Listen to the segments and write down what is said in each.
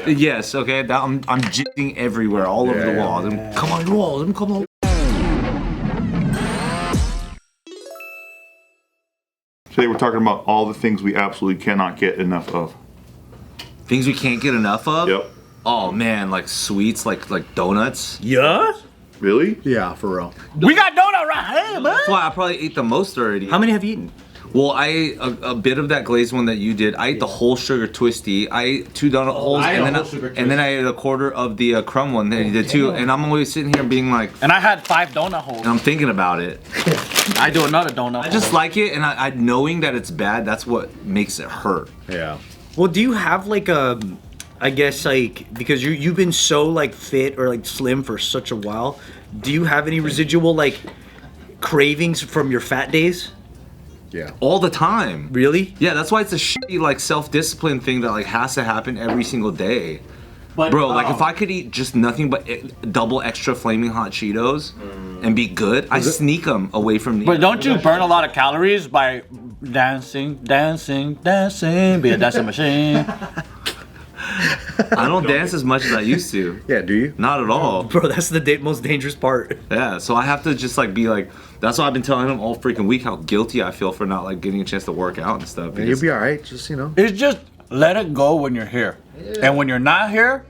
Yes, okay. I'm jigging everywhere, all over the walls. Come on the walls. Come on. Today we're talking about all the things we absolutely cannot get enough of. Things we can't get enough of? Yep. Oh man, like sweets, like donuts. Yeah? Really? Yeah, for real. We got donut right here, man. That's why I probably ate the most already. How many have you eaten? Well, I ate a bit of that glazed one that you did. I ate the whole sugar twisty. I ate 2 donut holes, and then I ate a quarter of the crumb one that you did too. And I'm always sitting here being like, And I had 5 donut holes. and I'm thinking about it. I do another donut. I just like it, and I knowing that it's bad, that's what makes it hurt. Yeah. Well, do you have like a, I guess like, because you've been so like fit or like slim for such a while, do you have any residual like cravings from your fat days? Yeah. All the time. Really? Yeah, that's why it's a shitty like self-discipline thing that like has to happen every single day. But, Bro, like if I could eat just nothing but double extra flaming hot Cheetos and be good, I sneak them away from the. But don't you burn a lot of calories by dancing, be a dancing machine? I don't dance as much as I used to. Yeah, do you? Not at all. Bro, that's the most dangerous part. Yeah, so I have to just like be like. That's why I've been telling him all freaking week how guilty I feel for not like getting a chance to work out and stuff. Yeah, you'll be all right. Just It's just let it go when you're here, and when you're not here,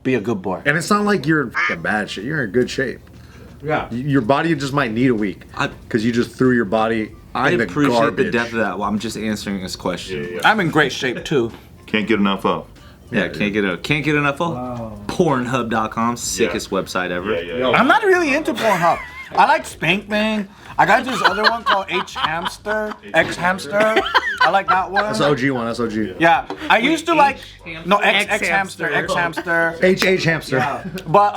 be a good boy. And it's not like you're in fucking bad shape. You're in good shape. Yeah. Your body just might need a week because you just threw your body. I in the appreciate garbage. the depth of that. Well, I'm just answering this question. I'm in great shape too. Can't get enough of. Yeah, can't get enough of. Pornhub.com, sickest website ever. I'm not really into Pornhub. I like Spank Bang. I got this other one called X Hamster. I like that one. That's the OG one. That's OG. Yeah, I used to like X Hamster. HH hamster. But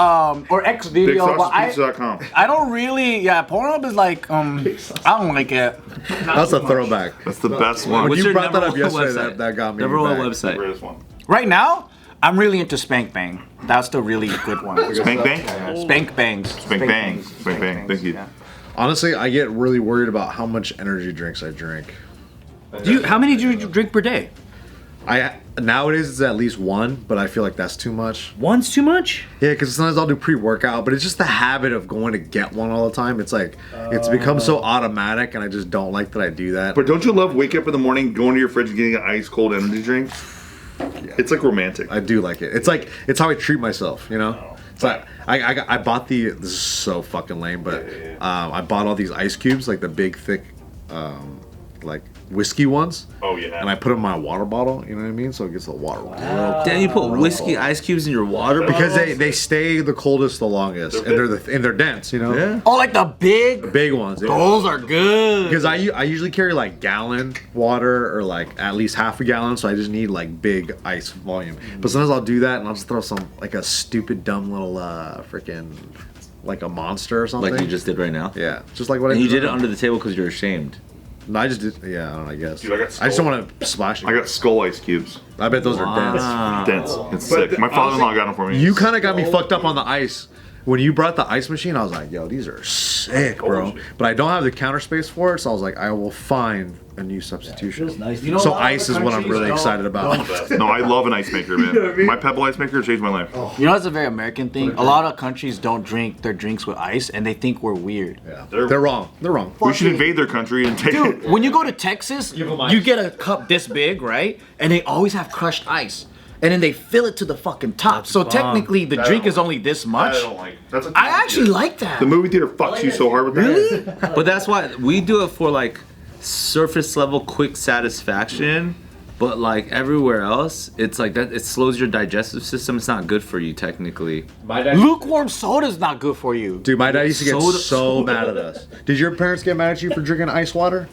or X video. But BigSaucePizza.com. I don't really. Yeah, Pornhub is like I don't like it. That's a throwback. That's the best one. When What's you your brought that up number one yesterday, website? that got me. Number one back. website. Greatest one. Right now, I'm really into Spank Bang. That's the really good one. Spank Bang? Spank Bangs. Spank Bang. Spank Bang. Thank you. Yeah. Honestly, I get really worried about how much energy drinks I drink. How many do you drink per day? Nowadays it's at least 1, but I feel like that's too much. One's too much? Yeah, because sometimes I'll do pre-workout, but it's just the habit of going to get one all the time. It's like it's become so automatic, and I just don't like that I do that. But don't you love waking up in the morning, going to your fridge, and getting an ice cold energy drink? It's like romantic. I do like it. It's how I treat myself, you know. It's like I bought this is so fucking lame, but I bought all these ice cubes, like the big thick, like whiskey ones. Oh yeah. And I put them in my water bottle. You know what I mean? So it gets the water. Damn, you put whiskey ice cubes in your water Because bottle? they stay the coldest the longest, and they're dense. You know. Yeah. Oh, like the big. Big ones. Yeah. Those are good. Because I usually carry like gallon water or like at least half a gallon, so I just need like big ice volume. But sometimes I'll do that and I'll just throw some like a stupid dumb little freaking like a monster or something. Like you just did right now? Yeah, just like what And I you did it right under the table because you're ashamed. No, I just did. Yeah, I don't know. I guess. Dude, I got I just don't want to splash. I got skull ice cubes. I bet those are dense. Dense. It's sick. My father-in-law got them for me. You kind of got me fucked up on the ice. When you brought the ice machine, I was like, yo, these are sick, bro. But I don't have the counter space for it, so I was like, I will find a new substitution. So ice is what I'm really excited about. No, I love an ice maker, man. My Pebble ice maker changed my life. You know, it's a very American thing. A lot of countries don't drink their drinks with ice, and they think we're weird. Yeah. They're wrong. They're wrong. We should invade their country and take Dude, it. when you go to Texas, you get a cup this big, right? And they always have crushed ice. And then they fill it to the fucking top. So technically, the drink is only this much. I don't like. That's a I actually like that. The movie theater fucks you so hard with that. Really? But that's why we do it for like surface level quick satisfaction. But like everywhere else, it's like that. It slows your digestive system. It's not good for you technically. Lukewarm soda is not good for you. Dude, my dad used to get Soda- so mad at us. Did your parents get mad at you for drinking ice water?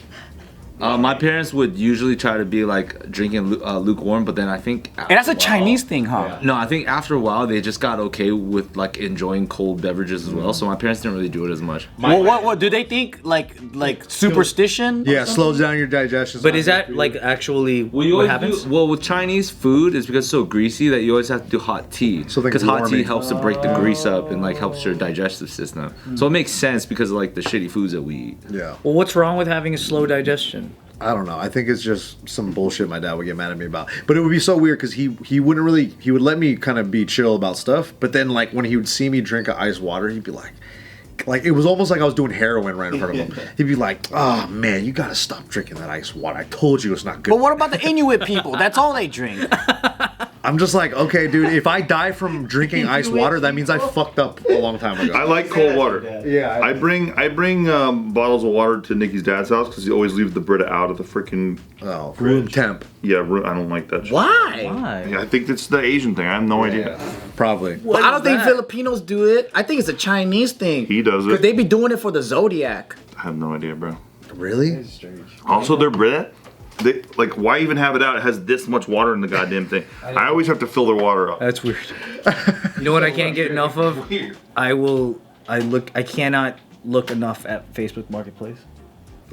My parents would usually try to be like drinking lukewarm, but then I think And that's a Chinese thing, huh? No, I think after a while they just got okay with like enjoying cold beverages as well. So my parents didn't really do it as much. Well, what do they think? Like superstition? Yeah, it slows down your digestion. But is that like actually what happens? Well, with Chinese food, it's because it's so greasy that you always have to do hot tea. So they because hot tea warming. helps to break the grease up and like helps your digestive system. So it makes sense because of like the shitty foods that we eat. Yeah. Well, what's wrong with having a slow digestion? I don't know. I think it's just some bullshit my dad would get mad at me about. But it would be so weird because he wouldn't really, he would let me kind of be chill about stuff. But then like when he would see me drink ice water, he'd be like it was almost like I was doing heroin right in front of him. He'd be like, "Oh man, you gotta stop drinking that ice water. I told you it's not good." But what about the Inuit people? That's all they drink. I'm just like, okay, dude, if I die from drinking ice water, that means I fucked up a long time ago. I like cold water. Yeah. I bring bottles of water to Nikki's dad's house because he always leaves the Brita out of the freaking room temp. Yeah, I don't like that shit. Why? Yeah, I think it's the Asian thing. I have no idea. Probably. Well, I don't think Filipinos do it. I think it's a Chinese thing. He does it. Because they be doing it for the Zodiac. I have no idea, bro. Really? Also, their Brita, like, why even have it out? It has this much water in the goddamn thing. I always have to fill their water up. That's weird. You know what I can't get enough of? I cannot look enough at Facebook Marketplace.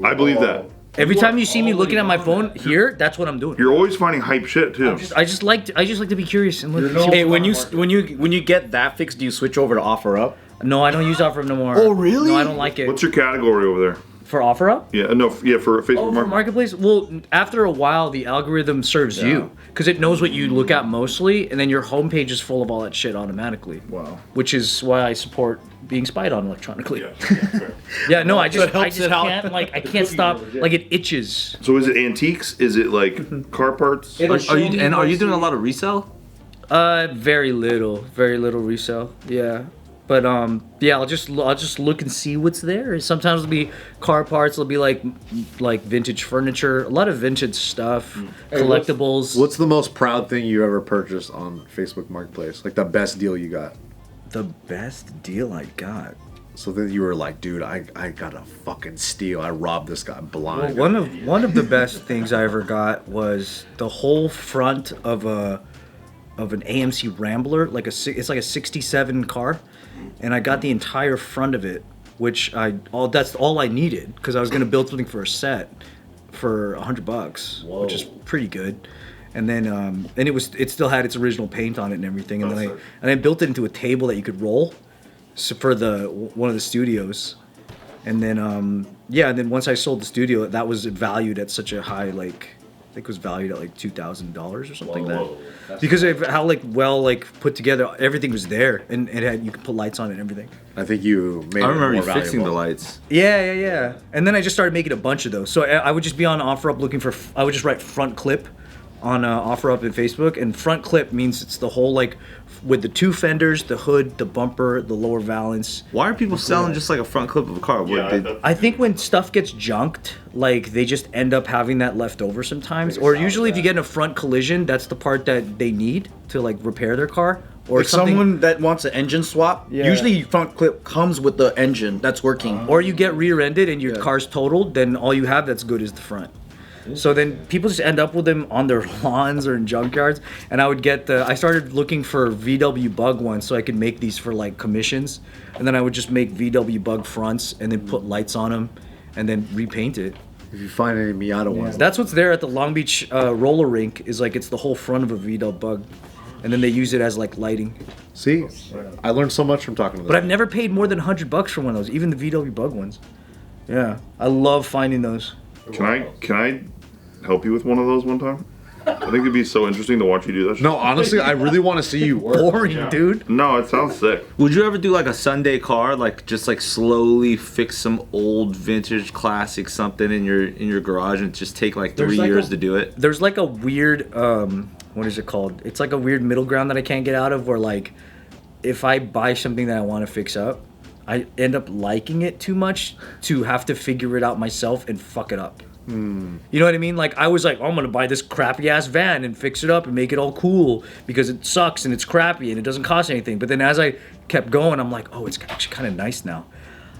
I believe that. Every time you see me looking at my phone here, that's what I'm doing. You're always finding hype shit too. I just like to be curious and look. Hey, when you get that fixed, do you switch over to OfferUp? No, I don't use OfferUp no more. Oh, really? No, I don't like it. What's your category over there? For OfferUp? Yeah, no, yeah, for Facebook Oh, for Marketplace? Well, after a while, the algorithm serves you because it knows what you look at mostly, and then your homepage is full of all that shit automatically. Wow. Which is why I support being spied on electronically. Yeah, Yeah, no, I So it just helps it out. can't I can't stop. Like it itches. So is it antiques? Is it like car parts? Are you doing a lot of resale? Very little resale. Yeah. But yeah, I'll just look and see what's there. Sometimes it'll be car parts. It'll be like vintage furniture, a lot of vintage stuff, collectibles. What's the most proud thing you ever purchased on Facebook Marketplace? Like the best deal you got? The best deal I got. So then you were like, dude, I got a fucking steal. I robbed this guy blind. Well, one of the best things I ever got was the whole front of an AMC Rambler, it's like a '67 car, and I got the entire front of it, which that's all I needed because I was gonna build something for a set for $100, which is pretty good. And then and it still had its original paint on it and everything, and then I built it into a table that you could roll, so for one of the studios. And then and then once I sold the studio, that was valued at such a high, like I think it was valued at like $2,000 or something like that. Because of how put together everything was there, and it had, you could put lights on it and everything. I think you made I it remember more you fixing the valuable. lights. Yeah. And then I just started making a bunch of those. So I would just be on OfferUp looking for. I would just write front clip on OfferUp and Facebook, and front clip means it's the whole with the two fenders, the hood, the bumper, the lower valance. Why are people selling just like a front clip of a car? I think when stuff gets junked, they just end up having that left over sometimes. Or usually if you get in a front collision, that's the part that they need to repair their car. Or Like someone that wants an engine swap, usually front clip comes with the engine that's working. Or you get rear-ended and your car's totaled, then all you have that's good is the front. So then people just end up with them on their lawns or in junkyards. And I would I started looking for VW Bug ones so I could make these for commissions. And then I would just make VW Bug fronts and then put lights on them and then repaint it. If you find any Miata ones. That's what's there at the Long Beach roller rink is it's the whole front of a VW Bug. And then they use it as lighting. See, I learned so much from talking to them. But I've never paid more than $100 for one of those, even the VW Bug ones. Yeah, I love finding those. Can I help you with one of those one time? I think it'd be so interesting to watch you do that shit. No, honestly, I really want to see you work. Boring, dude. No, it sounds sick. Would you ever do a Sunday car, just slowly fix some old vintage classic something in your garage and just take 3 years to do it? There's a weird what is it called? It's a weird middle ground that I can't get out of where if I buy something that I want to fix up, I end up liking it too much to have to figure it out myself and fuck it up. You know what I mean? I was I'm gonna buy this crappy ass van and fix it up and make it all cool because it sucks and it's crappy and it doesn't cost anything. But then as I kept going, I'm oh, it's actually kind of nice now.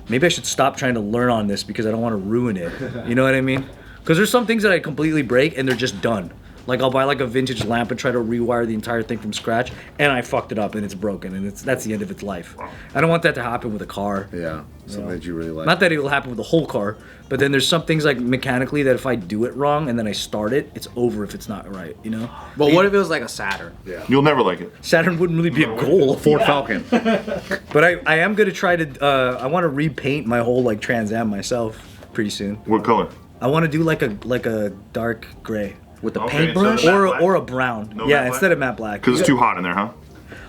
Maybe I should stop trying to learn on this because I don't want to ruin it. You know what I mean? Because there's some things that I completely break and they're just done. I'll buy a vintage lamp and try to rewire the entire thing from scratch, and I fucked it up and it's broken and that's the end of its life. I don't want that to happen with a car. Yeah, something that you really like. Not that it will happen with the whole car, but then there's some things mechanically that if I do it wrong and then I start it, it's over if it's not right, you know? But what if it was a Saturn? Yeah. You'll never like it. Saturn wouldn't really be a goal. Ford Falcon. But I am going to try to, I want to repaint my whole Trans Am myself pretty soon. What color? I want to do like a dark gray with the Okay, paintbrush. so matte black? or a brown. No yeah, matte black? instead of matte black. Because it's too hot in there, huh?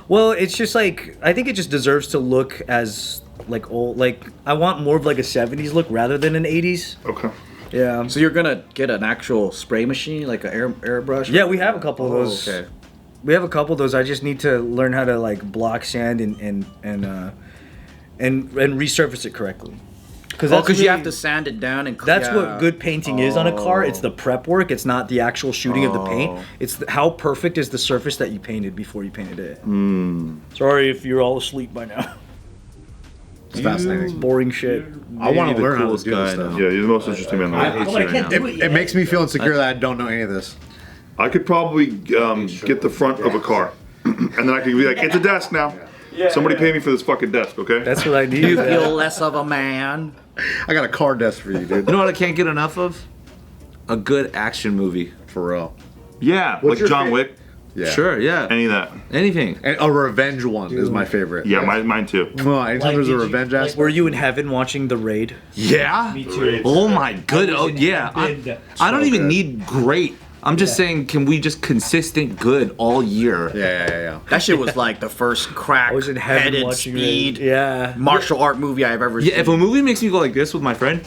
Well, it's just like I think it just deserves to look as like old. Like I want more of like a 70s look rather than an 80s. Okay. Yeah. So you're gonna get an actual spray machine, like an airbrush? Yeah, we have a couple of those. Okay. We have a couple of those. I just need to learn how to like block sand and resurface it correctly. Because you have to sand it down and. That's what good painting is on a car. It's the prep work. It's not the actual shooting of the paint. It's how perfect is the surface that you painted before you painted it. Sorry if you're all asleep by now. It's fascinating. Boring shit. I want to the learn how to coolest do guy this I know. stuff. Yeah, you're the most interesting man in the world. I can't do It makes me feel insecure that I don't know any of this. I could probably get the front of a car, and then I could be like, it's a desk now. Somebody pay me for this fucking desk, okay? That's what I need. You feel less of a man. I got a car desk for you, dude. You know what I can't get enough of? A good action movie. For real. Yeah, What's like your John favorite? Wick, Yeah. Sure, yeah. any of that. Anything. And a revenge one is my favorite. Yeah, mine too. Well, anytime there's a revenge aspect. Were you in heaven watching The Raid? Yeah? Me too. Oh my good. Oh yeah. I don't even need great. I'm just saying, can we just consistent good all year? Yeah. That shit was like the first crack I was in heaven headed watching speed Raid. Yeah. martial art movie I've ever seen. Yeah, if a movie makes me go like this with my friend.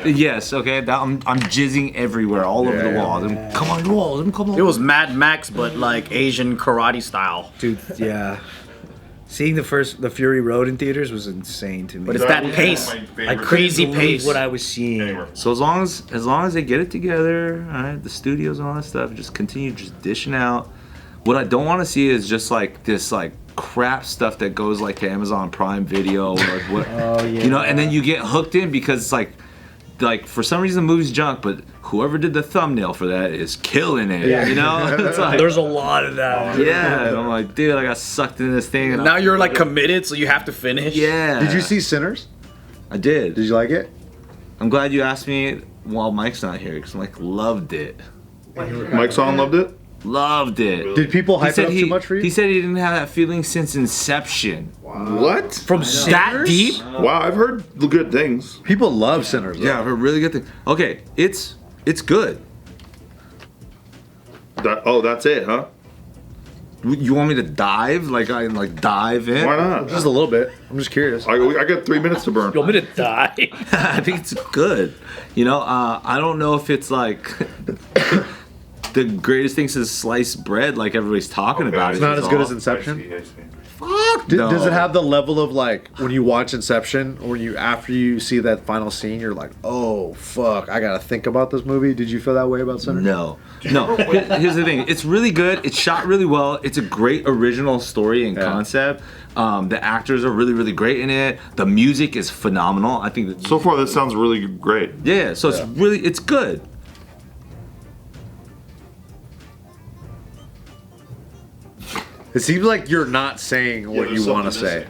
Yes, okay. That I'm jizzing everywhere, all over the walls. Come on, walls. Come on. It was Mad Max, but like Asian karate style. Dude, yeah. Seeing the Fury Road in theaters was insane to me. But it's that pace, I crazy couldn't believe pace. what I was seeing. So as long as they get it together, all right, the studios and all that stuff, just continue just dishing out. What I don't want to see is just like this like crap stuff that goes like to Amazon Prime Video or like what, you know, and then you get hooked in because it's like for some reason the movie's junk, but whoever did the thumbnail for that is killing it. You know, it's like, There's a lot of that. yeah, and I'm like, dude, I got sucked into this thing. And Now you're like committed, so you have to finish. yeah. Did you see Sinners? I did. Did you like it? I'm glad you asked me while Mike's not here because I'm like, loved it. Mike Son loved it. Loved it. Did people hype it up too much for you? He said he didn't have that feeling since Inception. What? From that deep? Wow, I've heard good things. People love Sinners. Though. Yeah, I've heard really good thing. Okay, it's good. That's it, huh? You want me to dive? Like I like dive in? Why not? Just a little bit. I'm just curious. I got 3 minutes to burn. You want me to die? I think it's good. You know, I don't know if it's like the greatest thing since sliced bread, like everybody's talking about. It's not as good as I Inception. see, I see. Fuck no. Does it have the level of like when you watch Inception, or after you see that final scene, you're like, oh fuck, I gotta think about this movie? Did you feel that way about Sinners? No. Here's the thing. It's really good. It's shot really well. It's a great original story and concept. The actors are really, really great in it. The music is phenomenal. I think that So far, this sounds really great. yeah. So it's good. It seems like you're not saying what you want to say.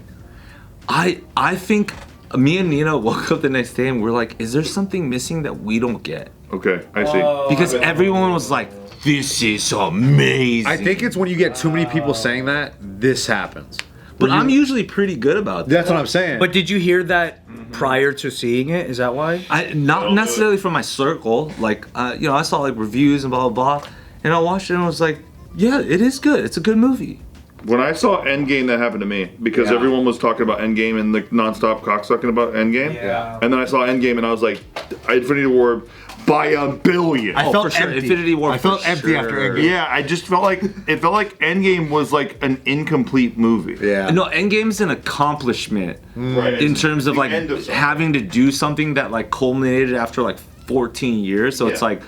I think me and Nina woke up the next day and we're like, is there something missing that we don't get? Okay, I see. Because everyone was like, this is amazing. I think it's when you get too many people saying that, this happens. but I'm usually pretty good about that. That's what I'm saying. But did you hear that prior to seeing it? Is that why? Not necessarily from my circle. Like, you know, I saw like reviews and blah, blah, blah. And I watched it and I was like, yeah, it is good. It's a good movie. When I saw Endgame, that happened to me because everyone was talking about Endgame and like nonstop cocksucking about Endgame. Yeah. And then I saw Endgame and I was like, Infinity War by $1 billion. I felt for sure. empty. Infinity War. I felt for empty sure. after Endgame. Yeah, I just felt like Endgame was like an incomplete movie. Yeah. No, Endgame's an accomplishment Right. in terms of The like end of something. having to do something that like culminated after like 14 years. So it's Yeah. like,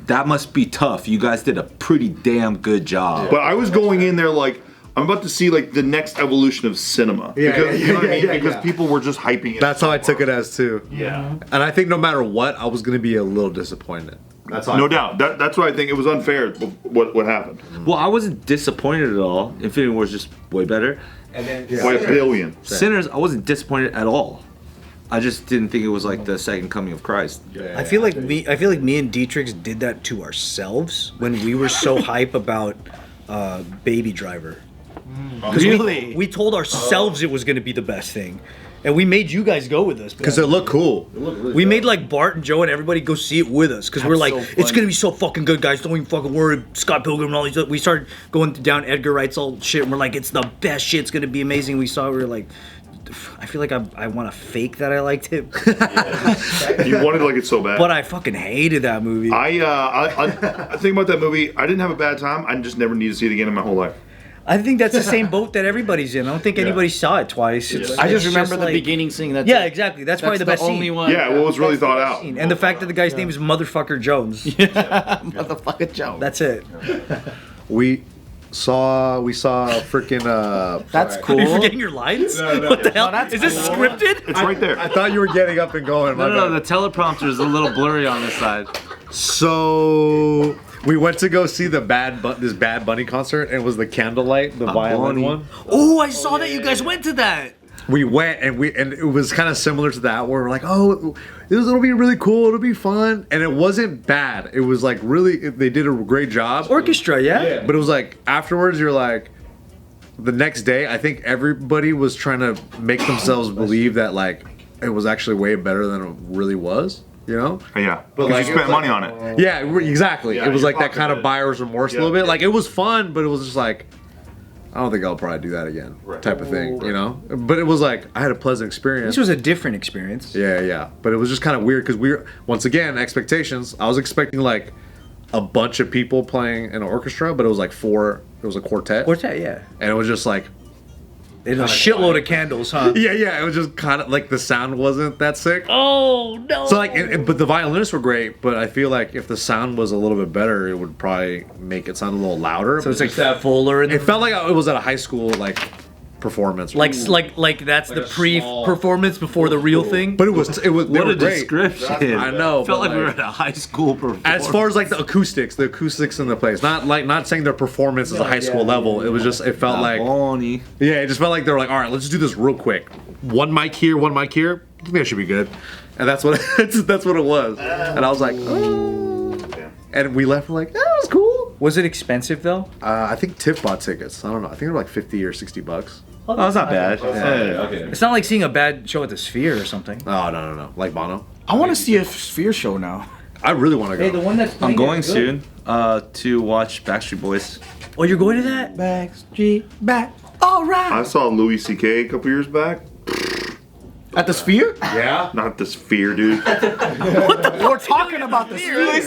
that must be tough. You guys did a pretty damn good job. But I was going in there like, I'm about to see like the next evolution of cinema. Yeah, because, you know what I mean? yeah, Because yeah. people were just hyping it. That's how I took it as too. Yeah. And I think no matter what, I was gonna be a little disappointed. That's how No doubt. That's why I think it was unfair what happened. Well, I wasn't disappointed at all. Infinity War is just way better. By $1 billion. Sinners, I wasn't disappointed at all. I just didn't think it was like the second coming of Christ. I feel like me and Dietrich did that to ourselves when we were so hype about Baby Driver. Really? We told ourselves it was going to be the best thing. And we made you guys go with us Because it looked cool. we made like Bart and Joe and everybody go see it with us because we're like, so it's funny. gonna be so fucking good, guys. Don't even fucking worry. Scott Pilgrim and all these. We started going down Edgar Wright's all shit, and we're like, it's the best shit. It's gonna be amazing. We saw it. We were like, I feel like I want to fake that I liked it, You wanted to like it so bad. but I fucking hated that movie. I think about that movie. I didn't have a bad time. I just never need to see it again in my whole life. I think that's the same boat that everybody's in. I don't think anybody saw it twice. I just It's remember the like- beginning scene. That's Yeah, it. exactly. That's probably the That's best only scene. one. Yeah, well, it was really thought out. And the fact that the guy's name is Motherfucker Jones. Motherfucker Joe. That's it. We saw freaking That's cool. Are you forgetting your lines? What the hell? Is this scripted? It's right there. I thought you were getting up and going. my No, bad. the teleprompter is a little blurry on this side. So we went to go see the this Bad Bunny concert, and it was the Candlelight, the violin Bunny. one. Oh, I saw that you guys went to that. We went and it was kind of similar to that where we're like, oh, it'll be really cool, it'll be fun, and it wasn't bad. It was like really, they did a great job. Orchestra, yeah? But it was like afterwards, you're like, the next day, I think everybody was trying to make themselves believe that like it was actually way better than it really was. You know? Yeah, But but like, you it was spent money on it. Yeah, exactly. Yeah, it was your like that pocket kind of did. buyer's remorse a little bit. Like it was fun, but it was just like, I don't think I'll probably do that again, type of thing. You know? But it was like I had a pleasant experience. This was a different experience. Yeah. But it was just kind of weird because once again, expectations. I was expecting like a bunch of people playing an orchestra, but it was like four. It was a quartet, Quartet, yeah. and it was just like. There's a shitload of candles, huh? Yeah. It was just kind of like the sound wasn't that sick. Oh, no. So like, but the violinists were great. But I feel like if the sound was a little bit better, it would probably make it sound a little louder. So it's like that Fuller and It felt like it was at a high school like performance. like that's the pre-performance before the real thing. but it was they What were a great. description. I know, Felt but like we were like- at a high school performance. As far as like the acoustics in the place, not saying their performance is a high school level. It was just it felt like Bonnie. yeah, it just felt like they were like, all right, let's do this real quick. One mic here, one mic here. I think that should be good. And that's what that's what it was. And I was like, oh. And we left like, that was cool. Was it expensive though? I think Tiff bought tickets. I don't know. I think they were like $50 or $60. Oh, that's not bad. It's not like seeing a bad show at the Sphere or something. Oh no. Like Bono. I want to see a Sphere show now. I really want to go. one that's I'm going soon to watch Backstreet Boys. Oh, you're going to that? Backstreet back. All right. I saw Louis C.K. a couple years back. At the Sphere? Yeah. Not the Sphere, dude. We're talking about the Sphere.